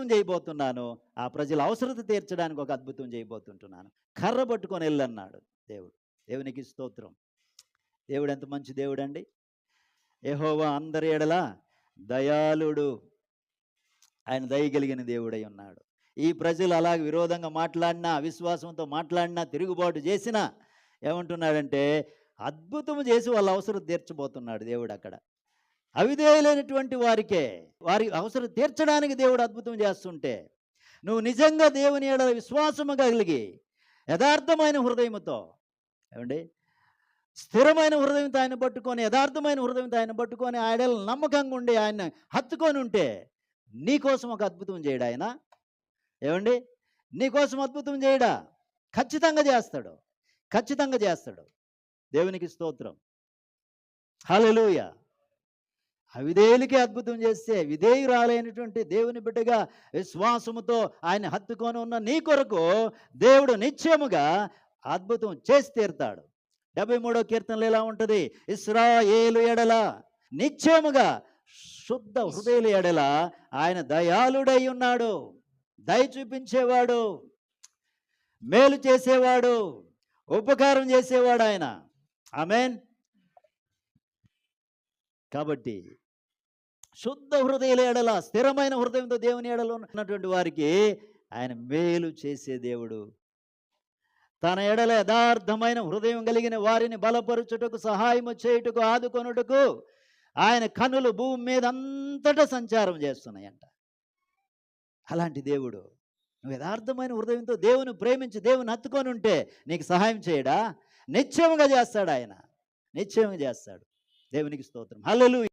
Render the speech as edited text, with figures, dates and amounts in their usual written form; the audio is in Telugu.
అద్భుతం చేయబోతున్నాను. ఆ ప్రజల అవసరత తీర్చడానికి ఒక అద్భుతం చేయబోతుంటున్నాను. కర్ర పట్టుకొని వెళ్ళన్నాడు దేవుడు. దేవునికి స్తోత్రం. దేవుడు ఎంత మంచి దేవుడండి. యెహోవా అందరి ఎడల దయాళుడు. ఆయన దయగలిగిన దేవుడై ఉన్నాడు. ఈ ప్రజలు అలాగే విరోధంగా మాట్లాడినా, అవిశ్వాసంతో మాట్లాడినా, తిరుగుబాటు చేసినా ఏమంటున్నాడంటే అద్భుతం చేసి వాళ్ళ అవసరం తీర్చబోతున్నాడు దేవుడు అక్కడ. అవిధేయులైనటువంటి వారికే, వారి అవసరం తీర్చడానికి దేవుడు అద్భుతం చేస్తుంటే, నువ్వు నిజంగా దేవుని ఎడల విశ్వాసము కలిగి యథార్థమైన హృదయముతో, ఏమండి, స్థిరమైన హృదయంతో ఆయన పట్టుకొని, యథార్థమైన హృదయంతో ఆయన పట్టుకొని, ఆయన నమ్మకంగా ఉండి ఆయన హత్తుకొని ఉంటే నీకోసం ఒక అద్భుతం చేయడా ఆయన? ఏమండి, నీకోసం అద్భుతం చేయడా? ఖచ్చితంగా చేస్తాడు, ఖచ్చితంగా చేస్తాడు. దేవునికి స్తోత్రం. హల్లెలూయా. అవిధేయులకే అద్భుతం చేస్తే, విధేయురాలైనటువంటి దేవుని బిడ్డగా విశ్వాసముతో ఆయన హత్తుకొని ఉన్న నీ కొరకు దేవుడు నిశ్చయముగా అద్భుతం చేసి తీరుతాడు. 73వ కీర్తనలో ఎలా ఉంటుంది? ఇశ్రాయేలు ఎడల నిశ్చయముగా శుద్ధ హృదయుల ఎడల ఆయన దయాళుడై ఉన్నాడు. దయ చూపించేవాడు, మేలు చేసేవాడు, ఉపకారం చేసేవాడు ఆయన. ఆమేన్. కాబట్టి శుద్ధ హృదయుల ఎడల, స్థిరమైన హృదయంతో దేవుని ఎడల ఉన్నటువంటి వారికి ఆయన మేలు చేసే దేవుడు. తన ఎడల యథార్థమైన హృదయం కలిగిన వారిని బలపరుచుటకు, సహాయము చేయుటకు, ఆదుకొనుటకు ఆయన కనులు భూమి మీద అంతటా సంచారం చేస్తున్నాయంట. అలాంటి దేవుడు. నువ్వు యథార్థమైన హృదయంతో దేవుని ప్రేమించి దేవుని హత్తుకొని ఉంటే నీకు సహాయం చేయడా? నిశ్చయముగా చేస్తాడు ఆయన, నిశ్చయంగా చేస్తాడు. దేవునికి స్తోత్రం. హల్లెలూయా.